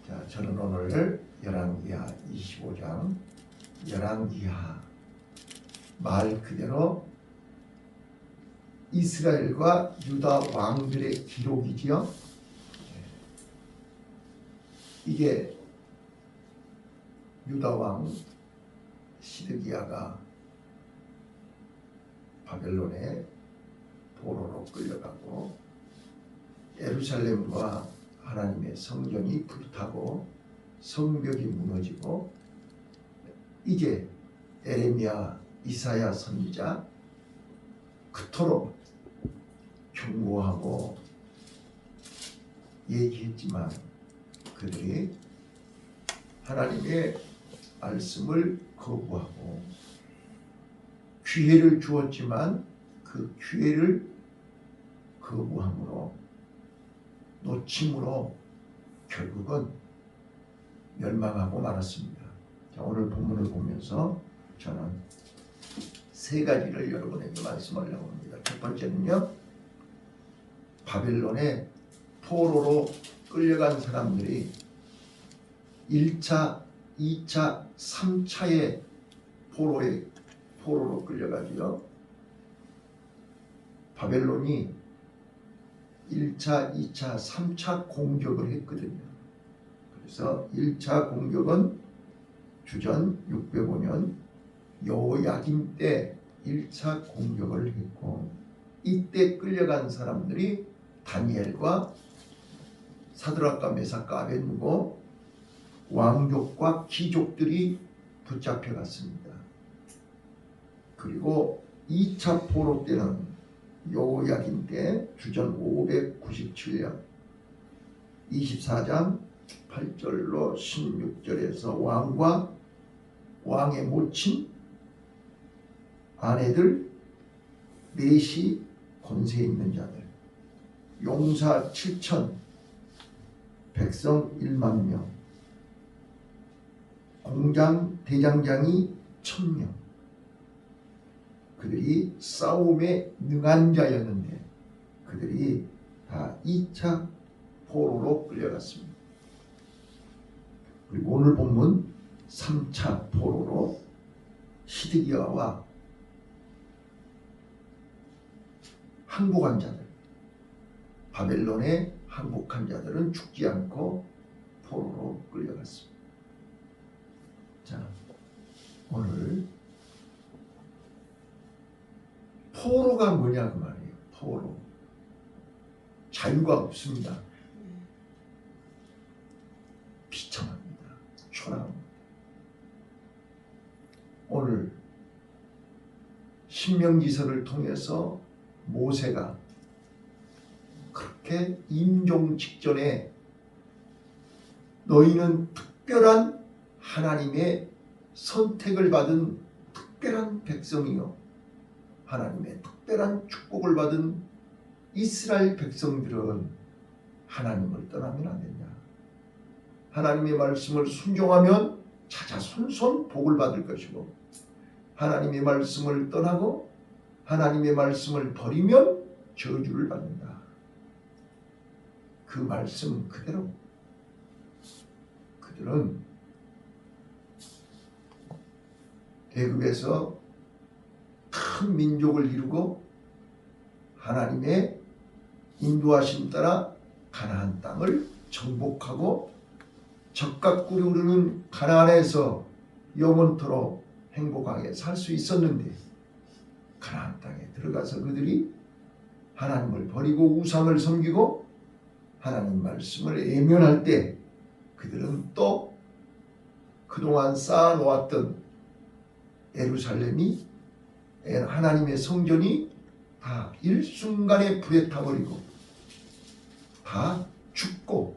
자, 저는 오늘 열왕기하 25장 열왕기하 말 그대로 이스라엘과 유다 왕들의 기록이지요. 이게 유다 왕 시드기야가 바벨론에 포로로 끌려가고 예루살렘과 하나님의 성전이 불타고 성벽이 무너지고 이제 에레미야, 이사야 선지자 그토록 경고하고 얘기했지만 그들이 하나님의 말씀을 거부하고 기회를 주었지만 그 기회를 거부함으로 놓침으로 결국은 멸망하고 말았습니다. 자, 오늘 본문을 보면서 저는 세 가지를 여러분에게 말씀하려고 합니다. 첫 번째는요, 바벨론의 포로로 끌려간 사람들이 1차, 2차, 3차의 포로로 끌려가지요. 바벨론이 1차, 2차, 3차 공격을 했거든요. 그래서 1차 공격은 주전 605년 여호야김 때 1차 공격을 했고, 이때 끌려간 사람들이 다니엘과 사드락과 메삭과 아벳느고 왕족과 귀족들이 붙잡혀갔습니다. 그리고 2차 포로 때는 여호야김 때 주전 597년 24장 8절로 16절에서 왕과 왕의 모친 아내들 넷이 권세 있는 자들 용사 7천 백성 1만 명 공장 대장장이 1000명 그들이 싸움에 능한 자였는데 그들이 다 2차 포로로 끌려갔습니다. 그리고 오늘 본문 3차 포로로 시드기야와 항복한 자들, 바벨론에 항복한 자들은 죽지 않고 포로로 끌려갔습니다. 자, 오늘 포로가 뭐냐 그 말이에요. 포로. 자유가 없습니다. 비참합니다. 초라합니다. 오늘 신명기서를 통해서 모세가 그렇게 임종 직전에 너희는 특별한 하나님의 선택을 받은 특별한 백성이요 하나님의 특별한 축복을 받은 이스라엘 백성들은 하나님을 떠나면 안 된다. 하나님의 말씀을 순종하면 차차손손 복을 받을 것이고 하나님의 말씀을 떠나고 하나님의 말씀을 버리면 저주를 받는다. 그 말씀 그대로 그들은 애굽에서 큰 민족을 이루고 하나님의 인도하심 따라 가나안 땅을 정복하고 적과 꿀이 흐르는 가나안에서 영원토록 행복하게 살 수 있었는데 가나안 땅에 들어가서 그들이 하나님을 버리고 우상을 섬기고 하나님 말씀을 외면할 때 그들은 또 그동안 쌓아놓았던 예루살렘이 하나님의 성전이 다 일순간에 불에 타버리고 다 죽고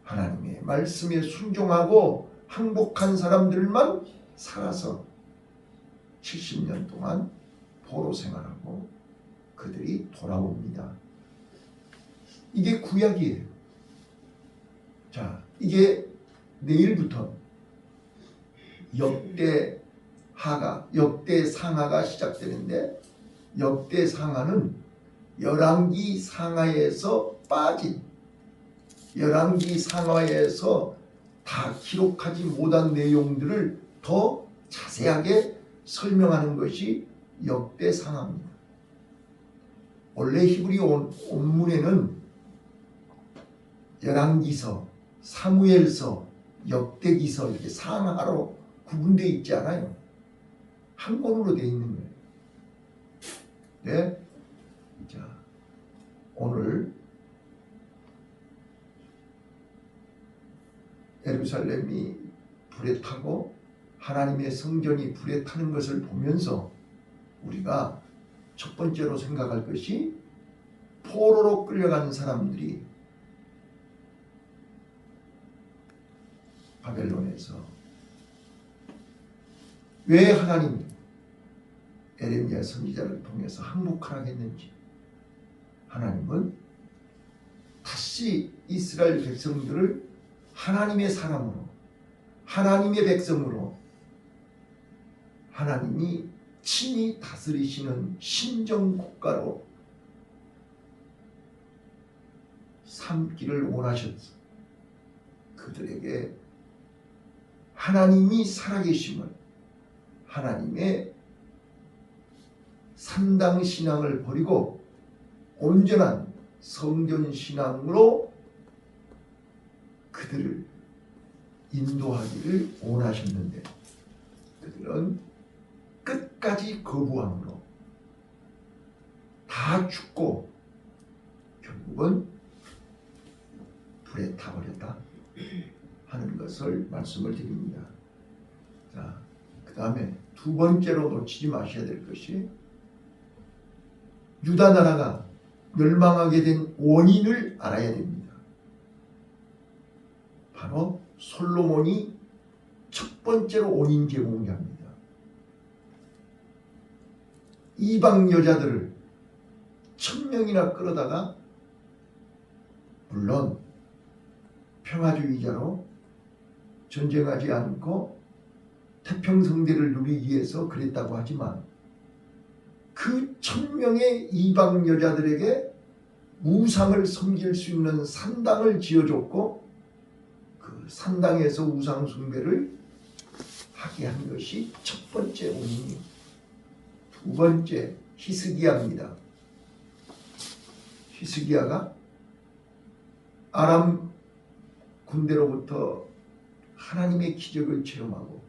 하나님의 말씀에 순종하고 항복한 사람들만 살아서 70년 동안 포로 생활하고 그들이 돌아옵니다. 이게 구약이에요. 자, 이게 내일부터 역대 상하가 시작되는데 역대 상하는 열왕기 상하에서 빠진 열왕기 상하에서 다 기록하지 못한 내용들을 더 자세하게 설명하는 것이 역대상하입니다. 원래 히브리 원문에는 열왕기서, 사무엘서, 역대기서 이렇게 상하로 구분되어 있지 않아요. 한 권으로 되어 있는 거예요. 네. 자, 오늘 예루살렘이 불에 타고 하나님의 성전이 불에 타는 것을 보면서 우리가 첫 번째로 생각할 것이 포로로 끌려가는 사람들이 바벨론에서 왜 하나님이 에레미야 선지자를 통해서 항복하라 했는지, 하나님은 다시 이스라엘 백성들을 하나님의 사람으로, 하나님의 백성으로 하나님이 친히 다스리시는 신정 국가로 삼기를 원하셨어. 그들에게 하나님이 살아계심을, 하나님의 산당 신앙을 버리고 온전한 성전 신앙으로 그들을 인도하기를 원하셨는데 그들은 끝까지 거부함으로 다 죽고 결국은 불에 타버렸다 하는 것을 말씀을 드립니다. 자, 그 다음에 두 번째로 놓치지 마셔야 될 것이 유다 나라가 멸망하게 된 원인을 알아야 됩니다. 바로 솔로몬이 첫 번째로 원인 제공자입니다. 이방 여자들을 1000명이나 끌어다가, 물론 평화주의자로 전쟁하지 않고 태평성대를 누리기 위해서 그랬다고 하지만 그 1000명의 이방 여자들에게 우상을 섬길 수 있는 산당을 지어줬고 그 산당에서 우상 숭배를 하게 한 것이 첫 번째 원인이에요. 두 번째, 히스기야입니다. 히스기야가 아람 군대로부터 하나님의 기적을 체험하고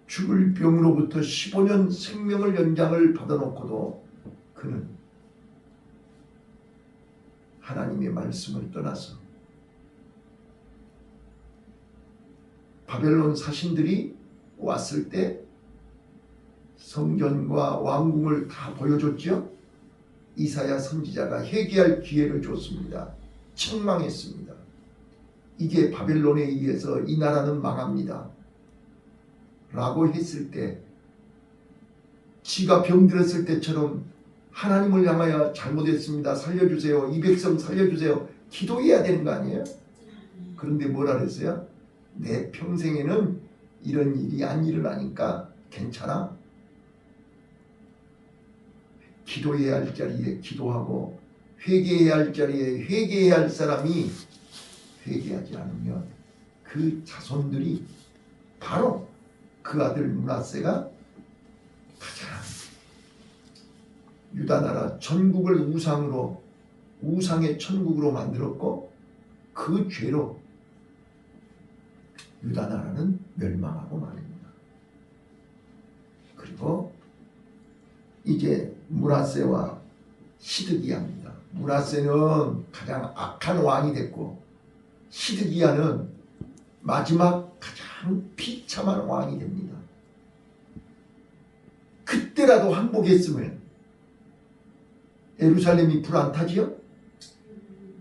죽을 병으로부터 15년 생명을 연장을 받아놓고도 그는 하나님의 말씀을 떠나서 바벨론 사신들이 왔을 때 성전과 왕궁을 다 보여줬죠. 이사야 선지자가 회개할 기회를 줬습니다. 책망했습니다. 이게 바벨론에 의해서 이 나라는 망합니다 라고 했을 때 지가 병들었을 때처럼 하나님을 향하여 잘못했습니다, 살려주세요, 이 백성 살려주세요 기도해야 되는 거 아니에요? 그런데 뭐라 그랬어요? 내 평생에는 이런 일이 안 일어나니까 괜찮아. 기도해야 할 자리에 기도하고 회개해야 할 자리에 회개해야 할 사람이 회개하지 않으면 그 자손들이 바로 그 아들 므낫세가 가장 유다 나라 전국을 우상으로, 우상의 천국으로 만들었고 그 죄로 유다 나라는 멸망하고 말입니다. 그리고 이제 므낫세와 시드기야입니다. 므낫세는 가장 악한 왕이 됐고 시드기야는 마지막 가장 비참한 왕이 됩니다. 그때라도 항복했으면 예루살렘이 불 안 타지요?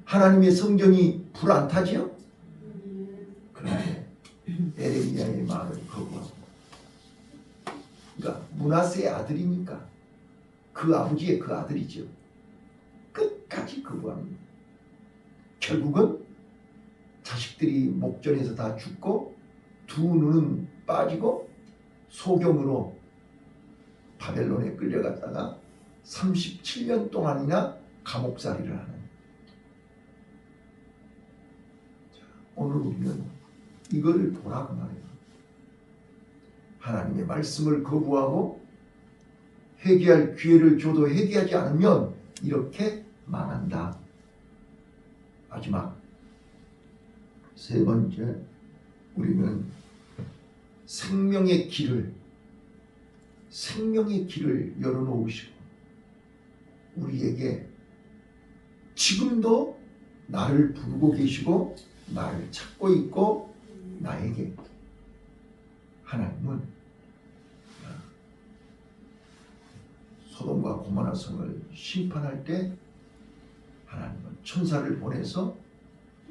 하나님의 성전이 불 안 타지요? 그런데 에레미야의 말을 거부하고, 그러니까 므낫세의 아들이니까 그 아버지의 그 아들이죠. 끝까지 거부합니다. 결국은 자식들이 목전에서 다 죽고 두 눈은 빠지고 소경으로 바벨론에 끌려갔다가 37년 동안이나 감옥살이를 하는, 오늘 우리는 이거를 보라고 말해요. 하나님의 말씀을 거부하고 회개할 기회를 줘도 회개하지 않으면 이렇게 망한다. 마지막 세 번째, 우리는 생명의 길을 열어놓으시고 우리에게 지금도 나를 부르고 계시고 나를 찾고 있고 나에게 하나님은 소돔과 고모라 성을 심판할 때 하나님은 천사를 보내서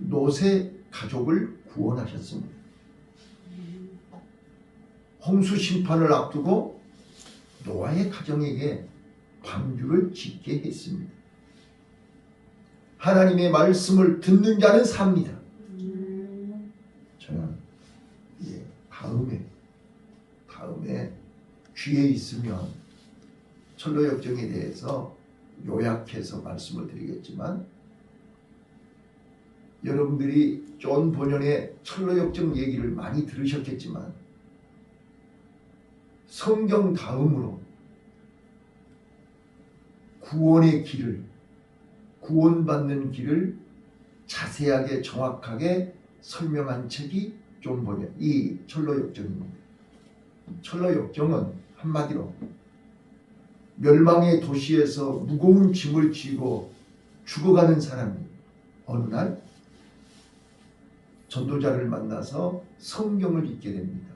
롯의 가족을 구원하셨습니다. 홍수 심판을 앞두고 노아의 가정에게 방주를 짓게 했습니다. 하나님의 말씀을 듣는 자는 삽니다. 저는 다음에 기회 있으면 철로역정에 대해서 요약해서 말씀을 드리겠지만, 여러분들이 존 번연의 철로역정 얘기를 많이 들으셨겠지만 성경 다음으로 구원의 길을, 구원받는 길을 자세하게 정확하게 설명한 책이 존 번연, 이 철로역정입니다. 철로역정은 한마디로 멸망의 도시에서 무거운 짐을 지고 죽어가는 사람이 어느 날 전도자를 만나서 성경을 읽게 됩니다.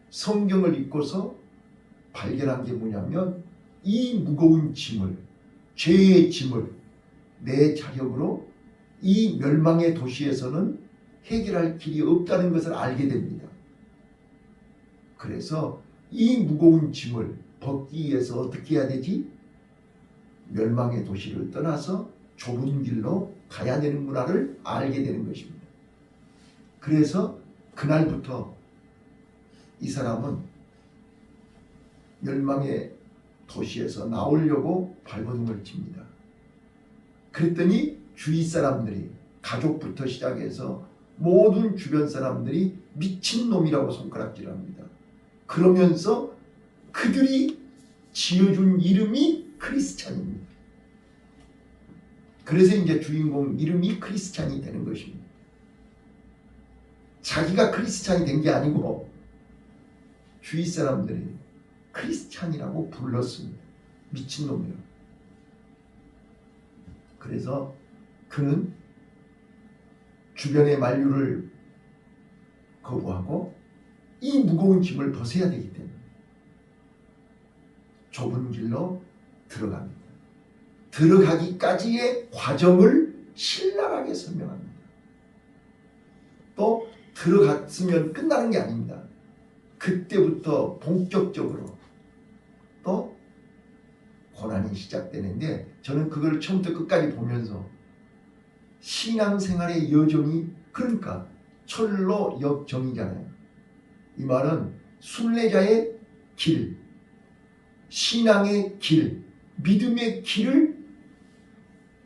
성경을 읽고서 발견한 게 뭐냐면 이 무거운 짐을, 죄의 짐을 내 자력으로 이 멸망의 도시에서는 해결할 길이 없다는 것을 알게 됩니다. 그래서 이 무거운 짐을 벗기 위해서 어떻게 해야 되지? 멸망의 도시를 떠나서 좁은 길로 가야 되는구나를 알게 되는 것입니다. 그래서 그날부터 이 사람은 멸망의 도시에서 나오려고 발버둥을 칩니다. 그랬더니 주위 사람들이, 가족부터 시작해서 모든 주변 사람들이 미친놈이라고 손가락질합니다. 그러면서 그들이 지어준 이름이 크리스찬입니다. 그래서 이제 주인공 이름이 크리스찬이 되는 것입니다. 자기가 크리스찬이 된 게 아니고 주위 사람들이 크리스찬이라고 불렀습니다. 미친놈이라고. 그래서 그는 주변의 만류를 거부하고 이 무거운 짐을 벗어야 되기 때문에 좁은 길로 들어갑니다. 들어가기까지의 과정을 신랄하게 설명합니다. 또 들어갔으면 끝나는 게 아닙니다. 그때부터 본격적으로 또 고난이 시작되는데, 저는 그걸 처음부터 끝까지 보면서 신앙생활의 여정이, 그러니까 철로 역정이잖아요. 이 말은 순례자의 길, 신앙의 길, 믿음의 길을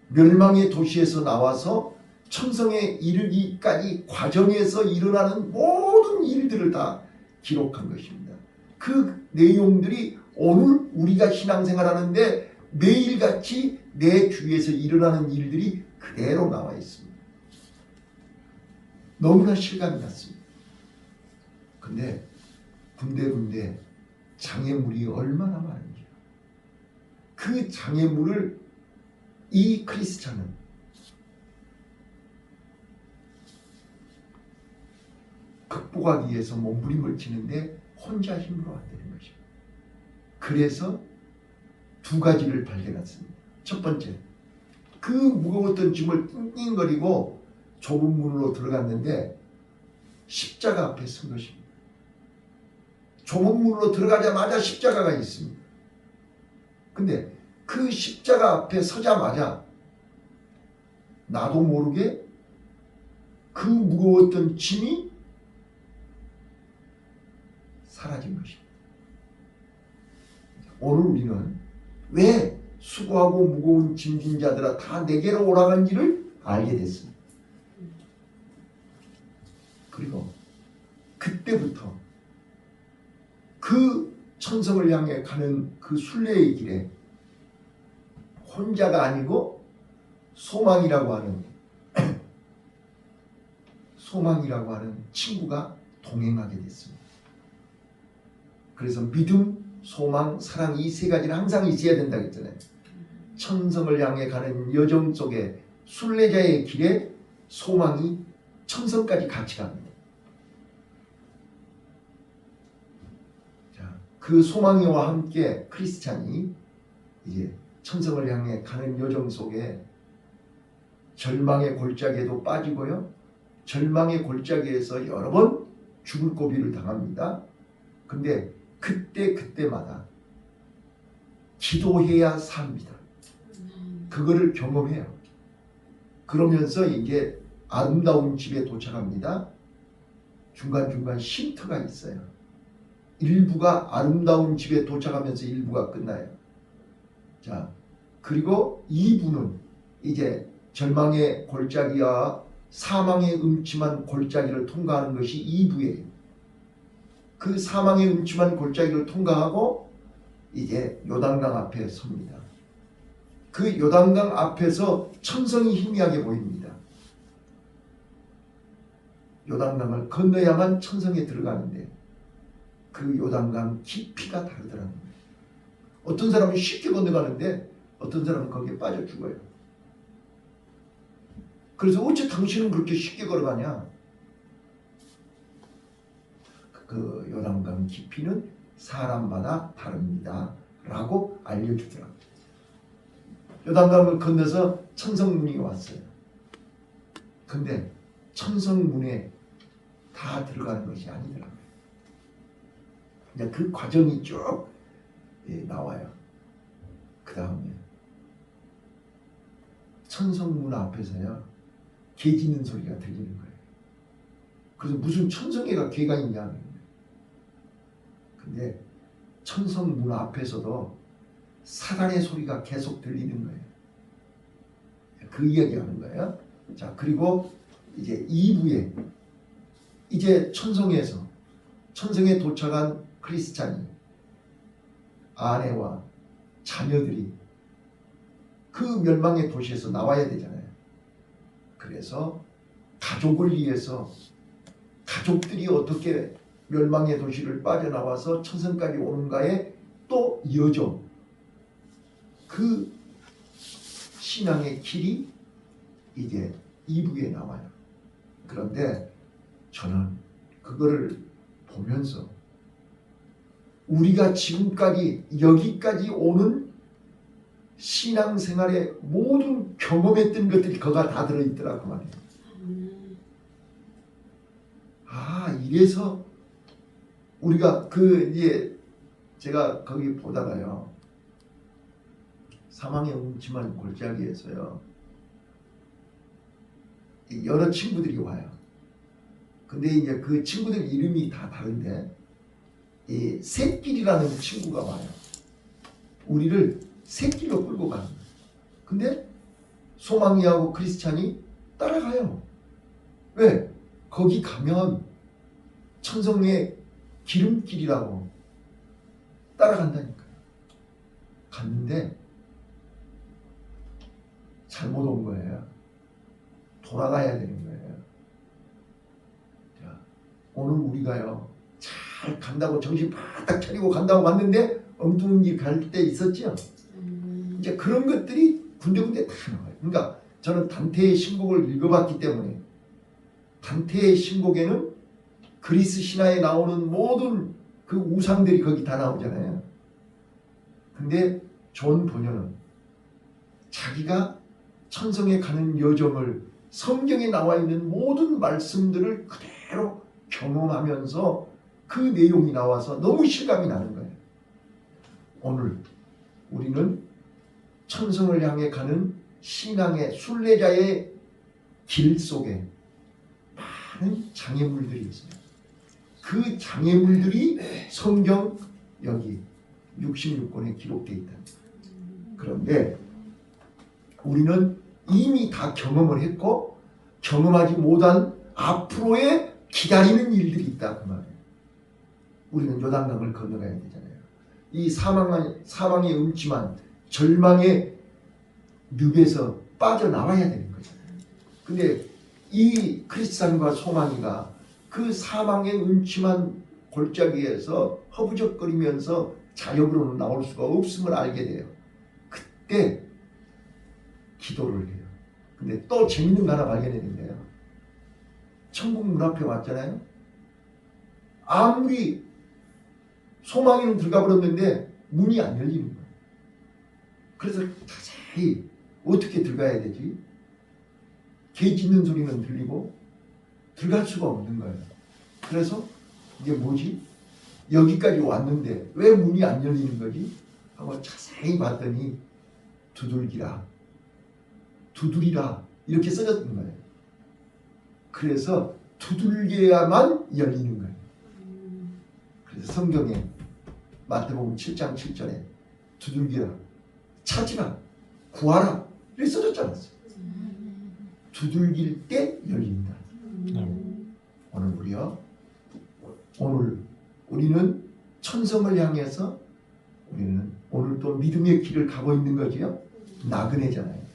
멸망의 도시에서 나와서 천성에 이르기까지 과정에서 일어나는 모든 일들을 다 기록한 것입니다. 그 내용들이 오늘 우리가 신앙생활하는데 매일같이 내 주위에서 일어나는 일들이 그대로 나와 있습니다. 너무나 실감이 났습니다. 근데 군데군데 장애물이 얼마나 많은지, 그 장애물을 이 크리스찬은 극복하기 위해서 몸부림을 치는데 혼자 힘으로 안 되는 것입니다. 그래서 두 가지를 발견했습니다. 첫 번째, 그 무거웠던 짐을 낑낑거리고 좁은 문으로 들어갔는데 십자가 앞에 선 것입니다. 좁은 문으로 들어가자마자 십자가가 있습니다. 근데 그 십자가 앞에 서자마자 나도 모르게 그 무거웠던 짐이 사라진 것입니다. 오늘 우리는 왜 수고하고 무거운 짐진 자들아 다 내게로 오라간지를 알게 됐습니다. 그리고 그때부터 그 천성을 향해 가는 그 순례의 길에 혼자가 아니고 소망이라고 하는 친구가 동행하게 됐습니다. 그래서 믿음, 소망, 사랑 이 세 가지는 항상 있어야 된다고 했잖아요. 천성을 향해 가는 여정 속에 순례자의 길에 소망이 천성까지 같이 갑니다. 자, 그 소망이와 함께 크리스찬이 이제 천성을 향해 가는 여정 속에 절망의 골짜기에도 빠지고요. 절망의 골짜기에서 여러 번 죽을 고비를 당합니다. 근데 그때마다 기도해야 삽니다. 그거를 경험해요. 그러면서 이제 아름다운 집에 도착합니다. 중간중간 쉼터가 있어요. 일부가 아름다운 집에 도착하면서 일부가 끝나요. 자, 그리고 2부는 이제 절망의 골짜기와 사망의 음침한 골짜기를 통과하는 것이 2부예요. 그 사망의 음침한 골짜기를 통과하고 이제 요단강 앞에 섭니다. 그 요단강 앞에서 천성이 희미하게 보입니다. 요단강을 건너야만 천성에 들어가는데 그 요단강 깊이가 다르더라는 거예요. 어떤 사람은 쉽게 건너가는데 어떤 사람은 거기에 빠져 죽어요. 그래서 어째 당신은 그렇게 쉽게 걸어가냐? 그 요단강 깊이는 사람마다 다릅니다 라고 알려주더라고요. 요단강을 건너서 천성문이 왔어요. 근데 천성문에 다 들어가는 것이 아니더라고요. 이제 그 과정이 쭉 나와요. 그 다음에 천성문 앞에서요 개 짖는 소리가 들리는 거예요. 그래서 무슨 천성애가 개가 있냐. 근데 천성문 앞에서도 사단의 소리가 계속 들리는 거예요. 그 이야기하는 거예요. 자, 그리고 이제 2부에 이제 천성에 도착한 크리스찬이 아내와 자녀들이 그 멸망의 도시에서 나와야 되잖아요. 그래서 가족을 위해서 가족들이 어떻게 멸망의 도시를 빠져나와서 천성까지 오는가에 또 여정, 그 신앙의 길이 이제 2부에 나와요. 그런데 저는 그거를 보면서 우리가 지금까지 여기까지 오는 신앙생활의 모든 경험했던 것들이 거가 다 들어있더라고 말이에요. 아, 이래서 우리가 이제 제가 거기 보다가요 사망의 음침한 골짜기에서요 여러 친구들이 와요. 근데 이제 그 친구들 이름이 다 다른데 이 샛길이라는 친구가 와요. 우리를 샛길로 끌고 가는 거예요. 근데 소망이하고 크리스찬이 따라가요. 왜? 거기 가면 천성의 기름길이라고 따라간다니까요. 갔는데 잘못 온 거예요. 돌아가야 되는 거예요. 자, 오늘 우리가요 잘 간다고 정신 바짝 차리고 간다고 왔는데 엉뚱한 길 갈 때 있었죠. 이제 그런 것들이 군데군데 다 나와요. 그러니까 저는 단테의 신곡을 읽어봤기 때문에 단테의 신곡에는 그리스 신화에 나오는 모든 그 우상들이 거기 다 나오잖아요. 근데 존 번연은 자기가 천성에 가는 여정을 성경에 나와 있는 모든 말씀들을 그대로 경험하면서 그 내용이 나와서 너무 실감이 나는 거예요. 오늘 우리는 천성을 향해 가는 신앙의 순례자의 길 속에 많은 장애물들이 있어요. 그 장애물들이 성경 여기 66권에 기록되어 있다. 그런데 우리는 이미 다 경험을 했고 경험하지 못한 앞으로의 기다리는 일들이 있다 그 말이에요. 우리는 요단강을 건너가야 되잖아요. 이 사망의 음침한 절망의 늪에서 빠져나와야 되는 거잖아요. 근데 이 크리스찬과 소망이가 그 사망의 음침한 골짜기에서 허부적거리면서 자력으로는 나올 수가 없음을 알게 돼요. 그때 기도를 해요. 근데 또 재밌는 거 하나 발견했는데요. 천국 문 앞에 왔잖아요. 아무리 소망이는 들어가 버렸는데 문이 안 열리는 거예요. 그래서 자세히 어떻게 들어가야 되지? 개 짖는 소리는 들리고 들어갈 수가 없는 거예요. 그래서 이게 뭐지? 여기까지 왔는데 왜 문이 안 열리는 거지? 하고 자세히 봤더니 두들기라, 두드리라 이렇게 써졌던 거예요. 그래서 두들겨야만 열리는 거예요. 그래서 성경에 마태복음 7장 7절에 두들기라, 찾으라, 구하라 이렇게 써졌지 않았어요. 두들길 때 열린다. 오늘 우리는 천성을 향해서 우리는 오늘 또 믿음의 길을 가고 있는 거지요. 나그네잖아요.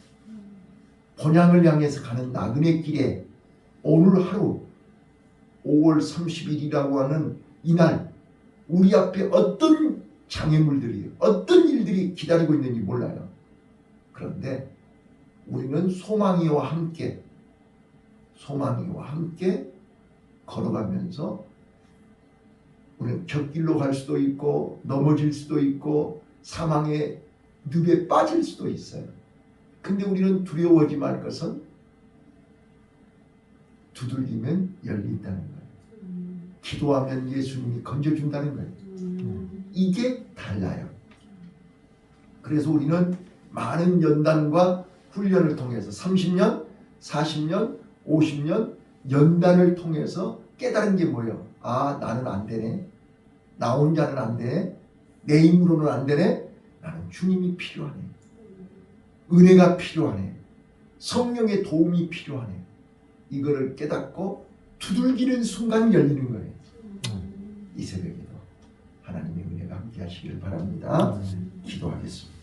본향을 향해서 가는 나그네 길에 오늘 하루 5월 30일이라고 하는 이날 우리 앞에 어떤 장애물들이 어떤 일들이 기다리고 있는지 몰라요. 그런데 우리는 소망이와 함께 걸어가면서 우리는 곁길로 갈 수도 있고 넘어질 수도 있고 사망의 늪에 빠질 수도 있어요. 근데 우리는 두려워하지 말 것은 두들기면 열린다는 거예요. 기도하면 예수님이 건져준다는 거예요. 이게 달라요. 그래서 우리는 많은 연단과 훈련을 통해서 30년, 40년, 50년 연단을 통해서 깨달은 게 뭐예요? 아, 나는 안 되네. 나 혼자는 안 되네. 내 힘으로는 안 되네. 나는 주님이 필요하네. 은혜가 필요하네. 성령의 도움이 필요하네. 이거를 깨닫고 두들기는 순간 열리는 거예요. 이 새벽에도 하나님의 은혜가 함께 하시길 바랍니다. 기도하겠습니다.